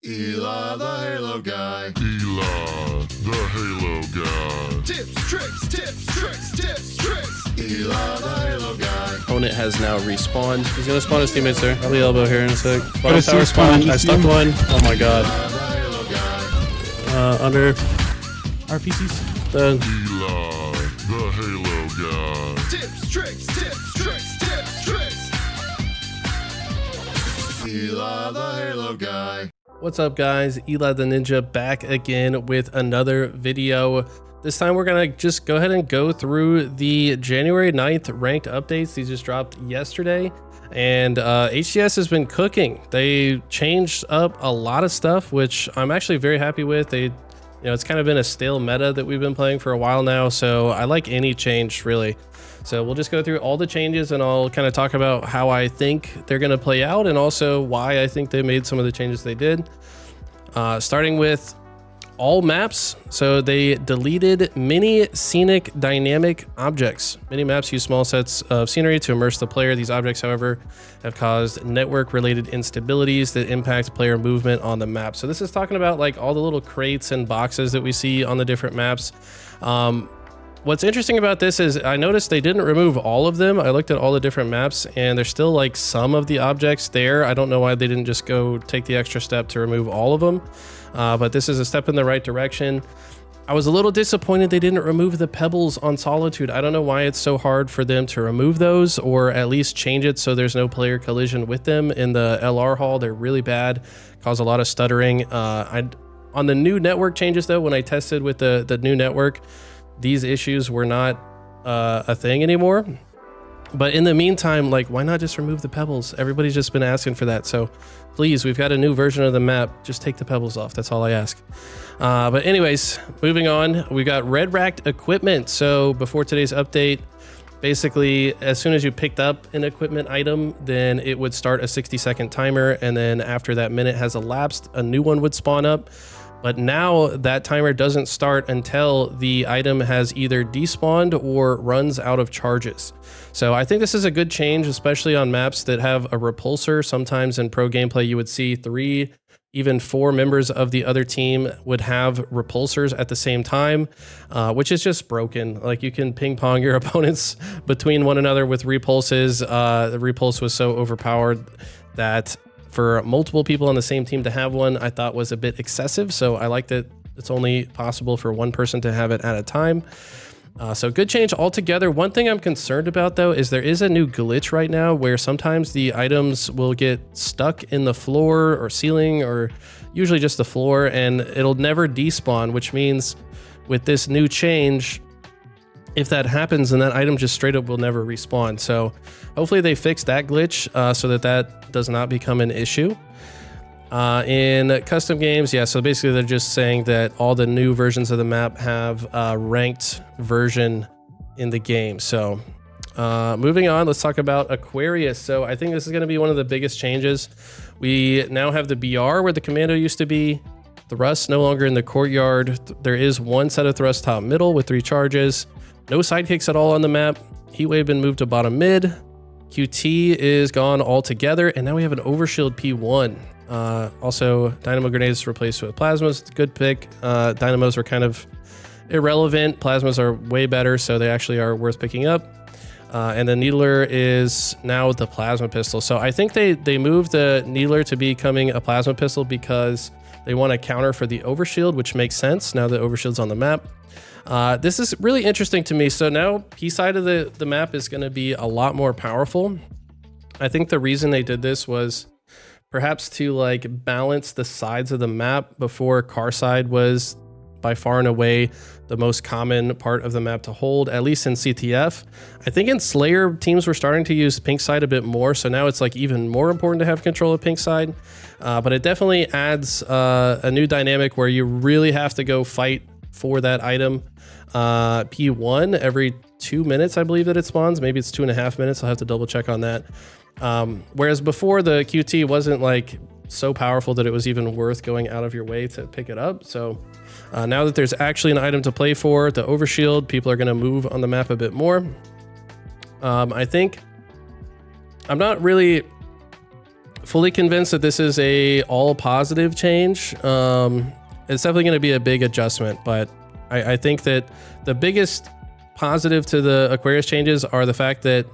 Eli the Halo guy. Eli the Halo guy. Tips, tricks, tips, tricks, tips, tricks. Eli the Halo guy. Opponent has now respawned. He's gonna spawn his teammates there. Probably elbow here in a sec. But Bottom it's tower just spawn. fine. I stuck one. Oh my god. Eli the Halo guy. Under. RPCs. Done. Eli the Halo guy. Tips, tricks, tips, tricks, tips, tricks. Eli the Halo guy. What's up, guys? Eli the Ninja back again with another video. This time we're gonna just go ahead and go through the January 9th ranked updates. These just dropped yesterday, and HCS has been cooking. They changed up a lot of stuff, which I'm actually very happy with. It's kind of been a stale meta that we've been playing for a while now, so I like any change really. So we'll just go through all the changes and I'll kind of talk about how I think they're going to play out and also why I think they made some of the changes they did. Starting with all maps. So they deleted many scenic dynamic objects. Many maps use small sets of scenery to immerse the player. These objects, however, have caused network related instabilities that impact player movement on the map. So this is talking about like all the little crates and boxes that we see on the different maps. What's interesting about this is I noticed they didn't remove all of them. I looked at all the different maps and there's still like some of the objects there. I don't know why they didn't just go take the extra step to remove all of them. But this is a step in the right direction. I was a little disappointed they didn't remove the pebbles on Solitude. I don't know why it's so hard for them to remove those or at least change it so there's no player collision with them. In the LR hall, they're really bad, cause a lot of stuttering. On the new network changes though, when I tested with the new network, these issues were not a thing anymore. But in the meantime, like, why not just remove the pebbles? Everybody's just been asking for that. So please, we've got a new version of the map. Just take the pebbles off. That's all I ask. But anyways, moving on, we got red racked equipment. So before today's update, basically, as soon as you picked up an equipment item, then it would start a 60-second timer. And then after that minute has elapsed, a new one would spawn up. But now that timer doesn't start until the item has either despawned or runs out of charges. So I think this is a good change, especially on maps that have a repulsor. Sometimes in pro gameplay, you would see 3, even 4 members of the other team would have repulsors at the same time, which is just broken. Like, you can ping pong your opponents between one another with repulses. The repulse was so overpowered that for multiple people on the same team to have one, I thought was a bit excessive. So I like that it's only possible for one person to have it at a time. So good change altogether. One thing I'm concerned about though, is there is a new glitch right now where sometimes the items will get stuck in the floor or ceiling, or usually just the floor, and it'll never despawn, which means with this new change, if that happens, then that item just straight up will never respawn. So hopefully they fix that glitch so that does not become an issue. In custom games, yeah, so basically they're just saying that all the new versions of the map have a ranked version in the game. So moving on, let's talk about Aquarius. So I think this is going to be one of the biggest changes. We now have the BR where the commando used to be. Thrust no longer in the courtyard. There is one set of thrust top middle with 3 charges. No sidekicks at all on the map. Heatwave been moved to bottom mid. QT is gone altogether, and now we have an overshield P1. Also, dynamo grenades replaced with plasmas. Good pick. Dynamos are kind of irrelevant. Plasmas are way better, so they actually are worth picking up. And the Needler is now the plasma pistol. So I think they moved the Needler to becoming a plasma pistol because they want to counter for the overshield, which makes sense now that overshield's on the map. This is really interesting to me. So now P side of the map is going to be a lot more powerful. I think the reason they did this was perhaps to like balance the sides of the map. Before, car side was by far and away the most common part of the map to hold, at least in CTF. I think in Slayer, teams were starting to use pink side a bit more, so now it's like even more important to have control of pink side. But it definitely adds a new dynamic where you really have to go fight for that item. P1 every 2 minutes, I believe that it spawns. Maybe it's 2.5 minutes. I'll have to double check on that. Whereas before, the QT wasn't like so powerful that it was even worth going out of your way to pick it up. So now that there's actually an item to play for, the overshield, people are going to move on the map a bit more. I think I'm not really fully convinced that this is a all positive change. It's definitely going to be a big adjustment, but I think that the biggest positive to the Aquarius changes are the fact that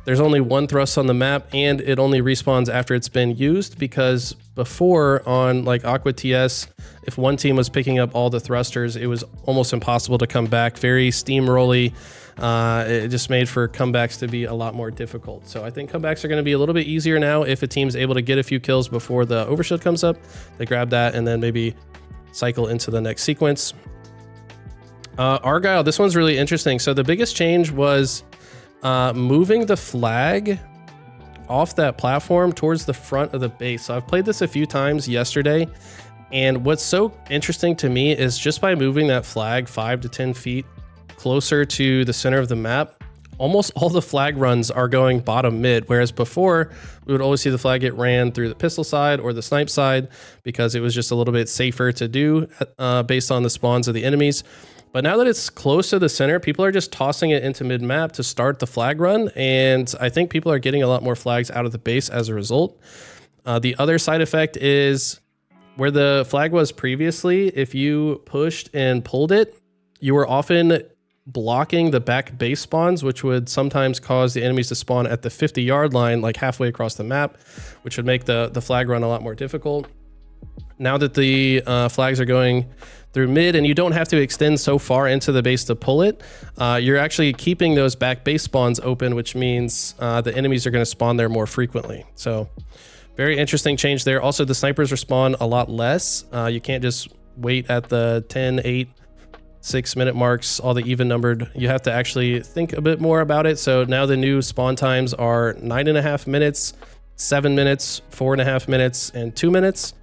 there's only one thrust on the map and it only respawns after it's been used, because before on like Aqua TS, if one team was picking up all the thrusters, it was almost impossible to come back. Very steamrolly. It just made for comebacks to be a lot more difficult. So I think comebacks are going to be a little bit easier now if a team's able to get a few kills before the overshield comes up. They grab that and then maybe cycle into the next sequence. Argyle, this one's really interesting. So the biggest change was moving the flag off that platform towards the front of the base. So I've played this a few times yesterday, and what's so interesting to me is just by moving that flag 5 to 10 feet closer to the center of the map, almost all the flag runs are going bottom mid, whereas before we would always see the flag get ran through the pistol side or the snipe side because it was just a little bit safer to do based on the spawns of the enemies. But now that it's close to the center, people are just tossing it into mid-map to start the flag run, and I think people are getting a lot more flags out of the base as a result. The other side effect is where the flag was previously, if you pushed and pulled it, you were often blocking the back base spawns, which would sometimes cause the enemies to spawn at the 50-yard line, like halfway across the map, which would make the flag run a lot more difficult. Now that the flags are going through mid and you don't have to extend so far into the base to pull it, you're actually keeping those back base spawns open, which means the enemies are going to spawn there more frequently. So very interesting change there. Also, the snipers respawn a lot less. You can't just wait at the 10, 8, 6 minute marks, all the even numbered. You have to actually think a bit more about it. So now the new spawn times are 9.5 minutes, 7 minutes, 4.5 minutes, and 2 minutes.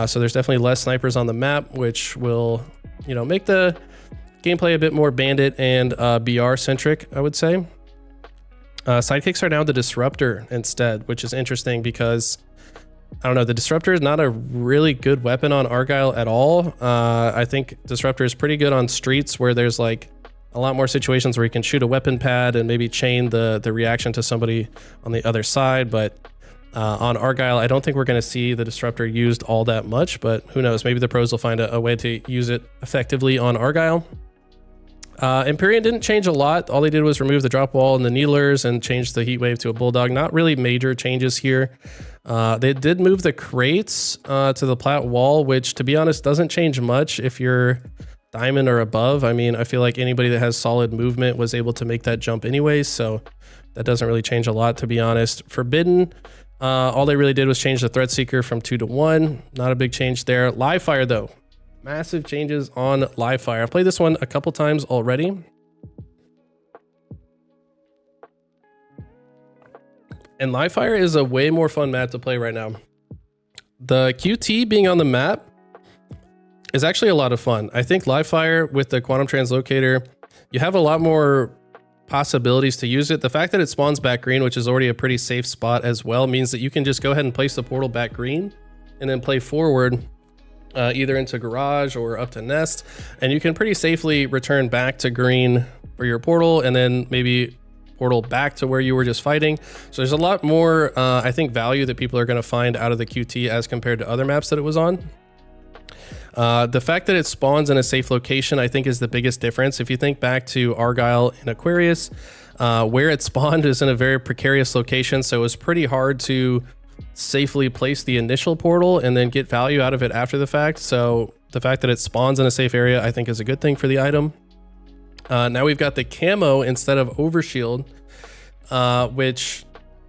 So there's definitely less snipers on the map, which will, make the gameplay a bit more bandit and BR centric, I would say. Sidekicks are now the disruptor instead, which is interesting because I don't know, the disruptor is not a really good weapon on Argyle at all. I think disruptor is pretty good on streets where there's like a lot more situations where you can shoot a weapon pad and maybe chain the reaction to somebody on the other side, but on Argyle, I don't think we're going to see the disruptor used all that much, but who knows? Maybe the pros will find a way to use it effectively on Argyle. Imperion didn't change a lot. All they did was remove the drop wall and the needlers and change the heat wave to a bulldog. Not really major changes here. They did move the crates to the plat wall, which to be honest doesn't change much if you're diamond or above. I mean, I feel like anybody that has solid movement was able to make that jump anyways, so that doesn't really change a lot, to be honest. Forbidden, all they really did was change the threat seeker from 2 to 1. Not a big change there. Live fire though, massive changes on live fire. I've played this one a couple times already, and live fire is a way more fun map to play right now. The QT being on the map is actually a lot of fun. I think live fire with the quantum translocator, you have a lot more possibilities to use it. The fact that it spawns back green, which is already a pretty safe spot as well, means that you can just go ahead and place the portal back green and then play forward either into garage or up to nest, and you can pretty safely return back to green for your portal and then maybe portal back to where you were just fighting. So there's a lot more I think value that people are going to find out of the QT as compared to other maps that it was on. The fact that it spawns in a safe location, I think, is the biggest difference. If you think back to Argyle and Aquarius, where it spawned is in a very precarious location, so it was pretty hard to safely place the initial portal and then get value out of it after the fact. So the fact that it spawns in a safe area, I think, is a good thing for the item. Now we've got the camo instead of overshield, which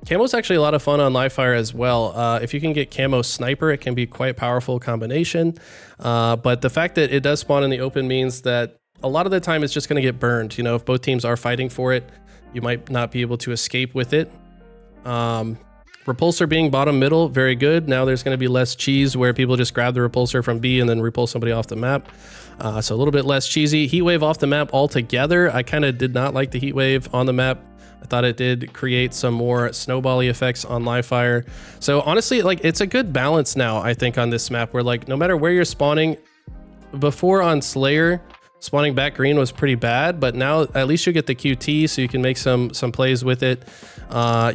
camo is actually a lot of fun on live fire as well. If you can get camo sniper, it can be quite powerful combination. But the fact that it does spawn in the open means that a lot of the time it's just going to get burned. If both teams are fighting for it, you might not be able to escape with it. Repulsor being bottom middle, very good. Now there's going to be less cheese where people just grab the repulsor from B and then repulse somebody off the map. So a little bit less cheesy. Heat wave off the map altogether. I kind of did not like the heat wave on the map. I thought it did create some more snowbally effects on live fire. So honestly, like, it's a good balance now, I think, on this map where, like, no matter where you're spawning, before on Slayer, spawning back green was pretty bad, but now at least you get the QT, so you can make some plays with it.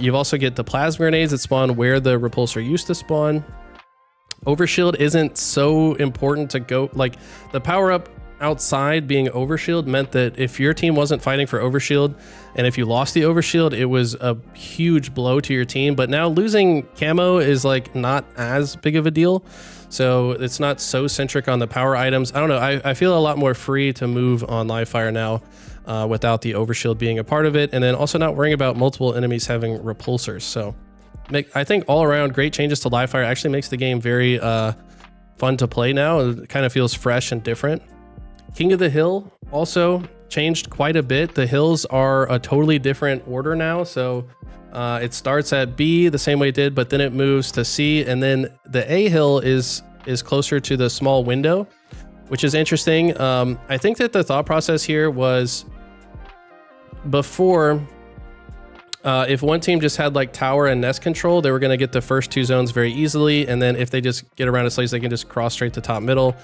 You also get the plasma grenades that spawn where the repulsor used to spawn. Overshield isn't so important to go, like the power up outside being overshield meant that if your team wasn't fighting for overshield and if you lost the overshield, it was a huge blow to your team. But now losing camo is like not as big of a deal, so it's not so centric on the power items. I don't know, I feel a lot more free to move on live fire now without the overshield being a part of it, and then also not worrying about multiple enemies having repulsors. So I think all around great changes to live fire. Actually makes the game very fun to play now. It kind of feels fresh and different. King of the Hill also changed quite a bit. The hills are a totally different order now. So it starts at B the same way it did, but then it moves to C, and then the A hill is closer to the small window, which is interesting. I think that the thought process here was before, if one team just had like tower and nest control, they were going to get the first 2 zones very easily, and then if they just get around a slice, they can just cross straight to top middle.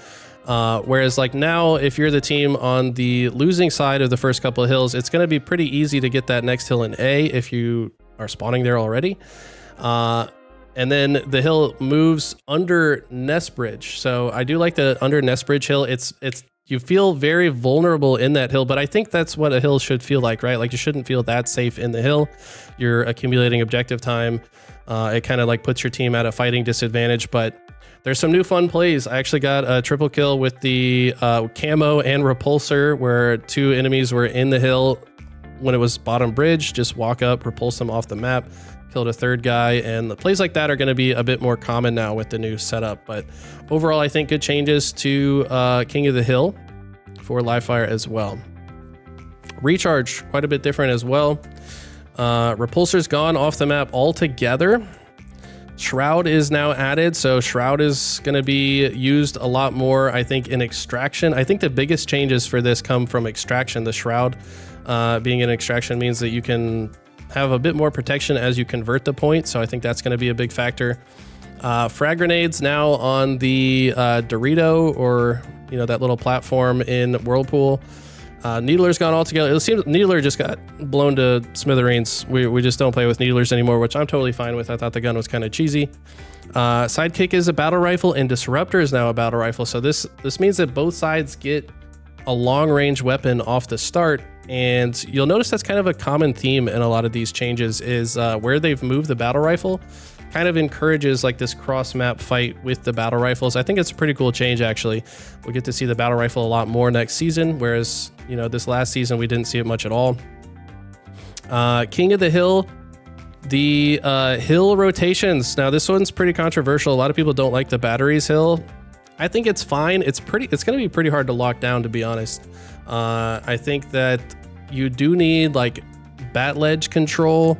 Whereas like now, if you're the team on the losing side of the first couple of hills, it's going to be pretty easy to get that next hill in A if you are spawning there already. And then the hill moves under Nest Bridge. So I do like the under Nest Bridge hill. It's you feel very vulnerable in that hill, but I think that's what a hill should feel like, right? Like you shouldn't feel that safe in the hill. You're accumulating objective time. It kind of like puts your team at a fighting disadvantage, but there's some new fun plays. I actually got a triple kill with the camo and repulsor, where 2 enemies were in the hill when it was bottom bridge. Just walk up, repulse them off the map, killed a 3rd guy, and the plays like that are going to be a bit more common now with the new setup. But overall, I think good changes to King of the Hill for live fire as well. Recharge, quite a bit different as well. Repulsor's gone off the map altogether. Shroud is now added, so Shroud is going to be used a lot more, I think, in Extraction. I think the biggest changes for this come from Extraction. The Shroud being in Extraction means that you can have a bit more protection as you convert the point, so I think that's going to be a big factor. Frag grenades now on the Dorito, or that little platform in Whirlpool. Needler's gone all together. It seems Needler just got blown to smithereens. We just don't play with Needlers anymore, which I'm totally fine with. I thought the gun was kind of cheesy. Sidekick is a battle rifle, and Disruptor is now a battle rifle. So this means that both sides get a long range weapon off the start. And you'll notice that's kind of a common theme in a lot of these changes is where they've moved the battle rifle kind of encourages like this cross map fight with the battle rifles. I think it's a pretty cool change, actually. We'll get to see the battle rifle a lot more next season, whereas this last season we didn't see it much at all. King of the Hill, the hill rotations. Now this one's pretty controversial. A lot of people don't like the batteries hill. I think it's fine. It's going to be pretty hard to lock down, to be honest. I think that you do need like bat ledge control,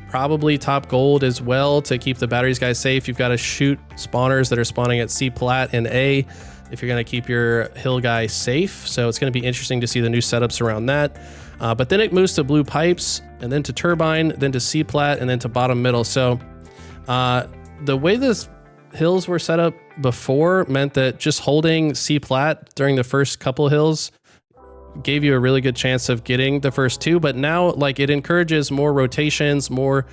probably top gold as well, to keep the batteries guys safe. You've got to shoot spawners that are spawning at C plat and A if you're going to keep your hill guy safe. So it's going to be interesting to see the new setups around that. But then it moves to blue pipes, and then to turbine, then to C plat, and then to bottom middle. So the way this hills were set up before meant that just holding C plat during the first couple hills gave you a really good chance of getting the first 2, but now like it encourages more rotations, more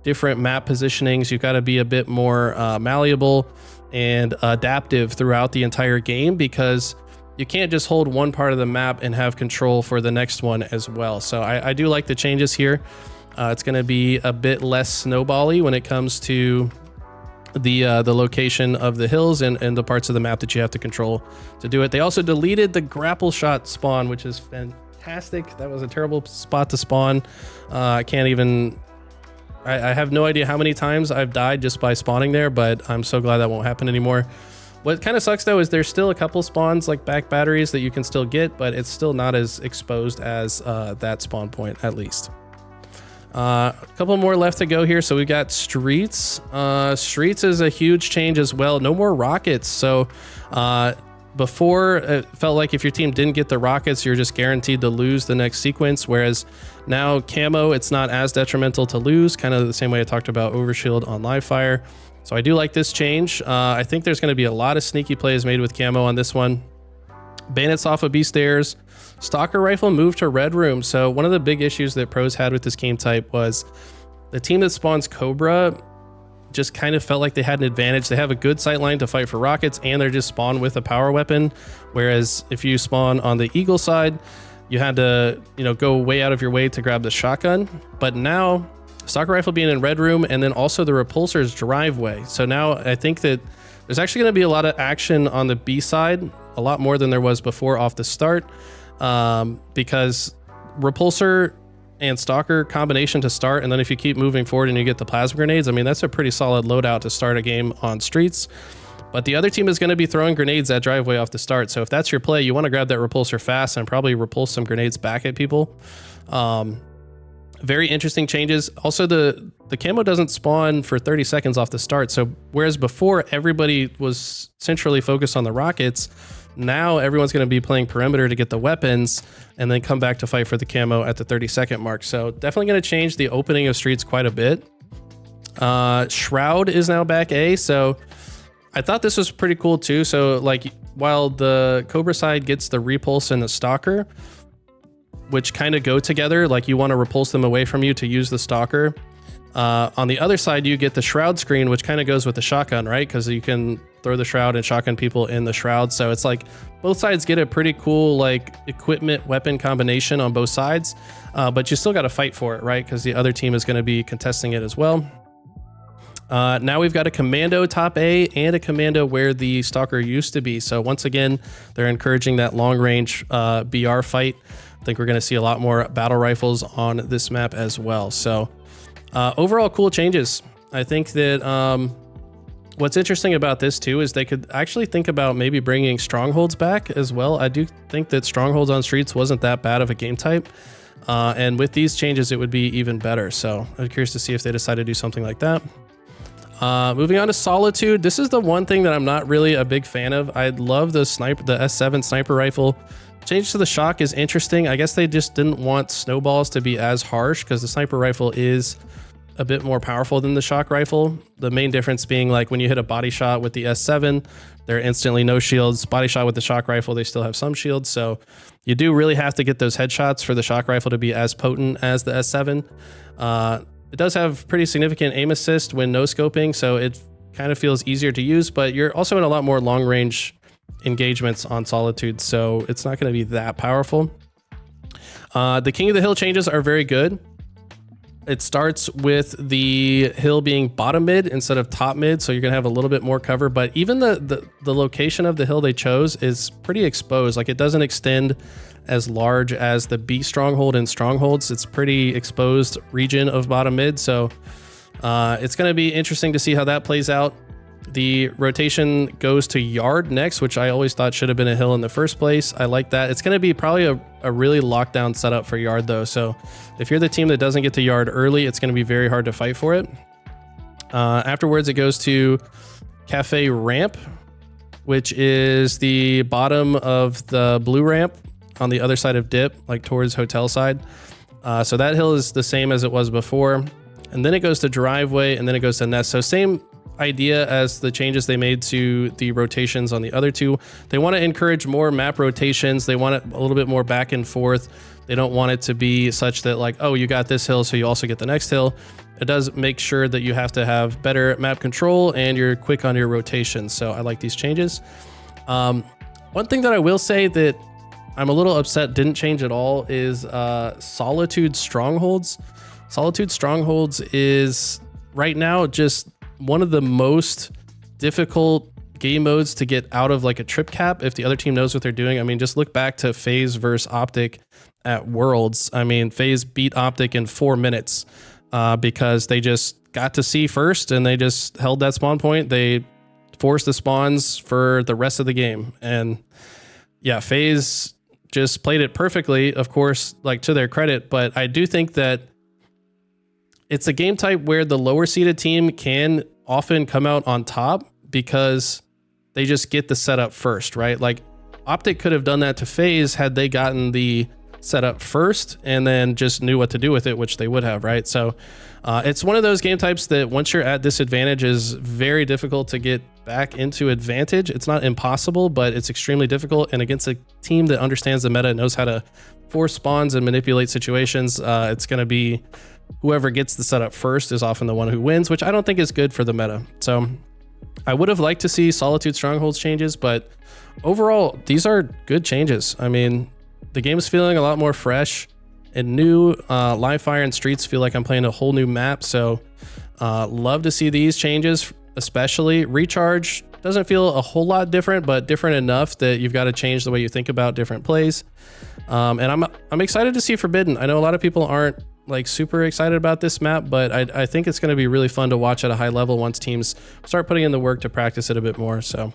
different map positionings. You've got to be a bit more malleable and adaptive throughout the entire game, because you can't just hold one part of the map and have control for the next one as well. So I do like the changes here. It's going to be a bit less snowbally when it comes to the location of the hills and the parts of the map that you have to control to do it. They also deleted the grapple shot spawn, which is fantastic. That was a terrible spot to spawn. I have no idea how many times I've died just by spawning there, but I'm so glad that won't happen anymore. What kind of sucks though is there's still a couple spawns like back batteries that you can still get, but it's still not as exposed as that spawn point, at least. A couple more left to go here. So we've got streets. Streets is a huge change as well. No more rockets. So before it felt like if your team didn't get the rockets, you're just guaranteed to lose the next sequence. Whereas now camo, it's not as detrimental to lose, kind of the same way I talked about overshield on live fire. So I do like this change. I think there's going to be a lot of sneaky plays made with camo on this one. Bandits off of B stairs. Stalker rifle moved to red room. So one of the big issues that pros had with this game type was the team that spawns Cobra just kind of felt like they had an advantage. They have a good sight line to fight for rockets, and they're just spawned with a power weapon. Whereas if you spawn on the Eagle side, you had to, go way out of your way to grab the shotgun. But now, Stalker rifle being in red room, and then also the repulsor's driveway. So now I think that there's actually going to be a lot of action on the B side, a lot more than there was before off the start, because repulsor and stalker combination to start, and then if you keep moving forward and you get the plasma grenades, I mean, that's a pretty solid loadout to start a game on streets. But the other team is going to be throwing grenades at driveway off the start. So if that's your play, you want to grab that repulsor fast and probably repulse some grenades back at people. Very interesting changes. Also, the camo doesn't spawn for 30 seconds off the start. So whereas before everybody was centrally focused on the rockets, now everyone's going to be playing perimeter to get the weapons and then come back to fight for the camo at the 30-second mark. So definitely going to change the opening of streets quite a bit. Shroud is now back A. So I thought this was pretty cool too. So like while the Cobra side gets the repulse and the stalker, which kind of go together, like you want to repulse them away from you to use the stalker. On the other side, you get the shroud screen, which kind of goes with the shotgun, right? Because you can throw the shroud and shotgun people in the shroud. So it's like both sides get a pretty cool like equipment weapon combination on both sides, but you still got to fight for it, right? Because the other team is going to be contesting it as well. Now we've got a commando top A and a commando where the stalker used to be. So once again, they're encouraging that long range BR fight. I think we're going to see a lot more battle rifles on this map as well. So overall cool changes. I think that what's interesting about this too is they could actually think about maybe bringing strongholds back as well. I do think that strongholds on streets wasn't that bad of a game type. And with these changes, it would be even better. So I'm curious to see if they decide to do something like that. Moving on to Solitude. This is the one thing that I'm not really a big fan of. I love the S7 sniper rifle. Change to the shock is interesting. I guess they just didn't want snowballs to be as harsh because the sniper rifle is a bit more powerful than the shock rifle. The main difference being like when you hit a body shot with the S7, they're instantly no shields. Body shot with the shock rifle, they still have some shields. So you do really have to get those headshots for the shock rifle to be as potent as the S7. It does have pretty significant aim assist when no scoping, so it kind of feels easier to use, but you're also in a lot more long range engagements on Solitude, so it's not going to be that powerful. The King of the Hill changes are very good. It starts with the hill being bottom mid instead of top mid, so you're going to have a little bit more cover, but even the location of the hill they chose is pretty exposed. Like it doesn't extend as large as the B stronghold and strongholds. It's pretty exposed region of bottom mid, so it's going to be interesting to see how that plays out. The rotation goes to yard next, which I always thought should have been a hill in the first place. I like that. It's going to be probably a really locked down setup for yard though. So if you're the team that doesn't get to yard early, it's going to be very hard to fight for it. Afterwards, it goes to Cafe Ramp, which is the bottom of the blue ramp on the other side of dip, like towards hotel side. So that hill is the same as it was before. And then it goes to driveway, and then it goes to nest. So same idea as the changes they made to the rotations on the other two. They want to encourage more map rotations. They want it a little bit more back and forth. They don't want it to be such that like, oh, you got this hill, so you also get the next hill. It does make sure that you have to have better map control and you're quick on your rotations. So I like these changes. One thing that I will say that I'm a little upset didn't change at all is Solitude Strongholds. Solitude Strongholds is right now just one of the most difficult game modes to get out of like a trip cap if the other team knows what they're doing. I mean, just look back to FaZe versus Optic at Worlds. I mean, FaZe beat Optic in 4 minutes because they just got to C first and they just held that spawn point. They forced the spawns for the rest of the game. And yeah, FaZe just played it perfectly, of course, like to their credit. But I do think that it's a game type where the lower seeded team can often come out on top because they just get the setup first, right? Like Optic could have done that to FaZe had they gotten the setup first and then just knew what to do with it, which they would have, right? So it's one of those game types that once you're at disadvantage is very difficult to get back into advantage. It's not impossible, but it's extremely difficult. And against a team that understands the meta, knows how to force spawns and manipulate situations, it's going to be whoever gets the setup first is often the one who wins, which I don't think is good for the meta. So I would have liked to see Solitude Strongholds changes, but overall, these are good changes. I mean, the game's feeling a lot more fresh and new. Live Fire and Streets feel like I'm playing a whole new map. So love to see these changes, especially. Recharge doesn't feel a whole lot different, but different enough that you've got to change the way you think about different plays. And I'm excited to see Forbidden. I know a lot of people aren't like super excited about this map, but I think it's going to be really fun to watch at a high level once teams start putting in the work to practice it a bit more. So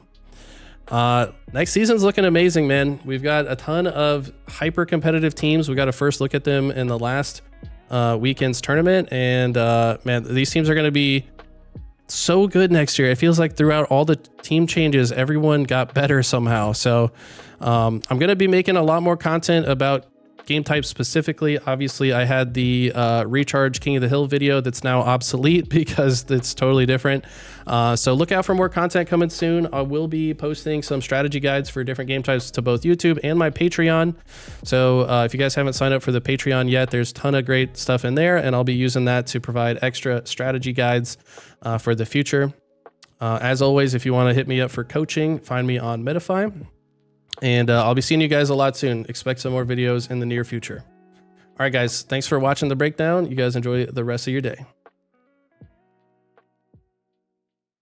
next season's looking amazing, man. We've got a ton of hyper competitive teams. We got to first look at them in the last weekend's tournament, and man, these teams are going to be so good next year. It feels like throughout all the team changes, everyone got better somehow. So I'm going to be making a lot more content about game types specifically. Obviously, I had the Recharge King of the Hill video that's now obsolete because it's totally different. So look out for more content coming soon. I will be posting some strategy guides for different game types to both YouTube and my Patreon. So if you guys haven't signed up for the Patreon yet, there's a ton of great stuff in there, and I'll be using that to provide extra strategy guides for the future. As always, if you want to hit me up for coaching, find me on METAFY. And I'll be seeing you guys a lot soon. Expect some more videos in the near future. All right, guys, thanks for watching the breakdown. You guys enjoy the rest of your day.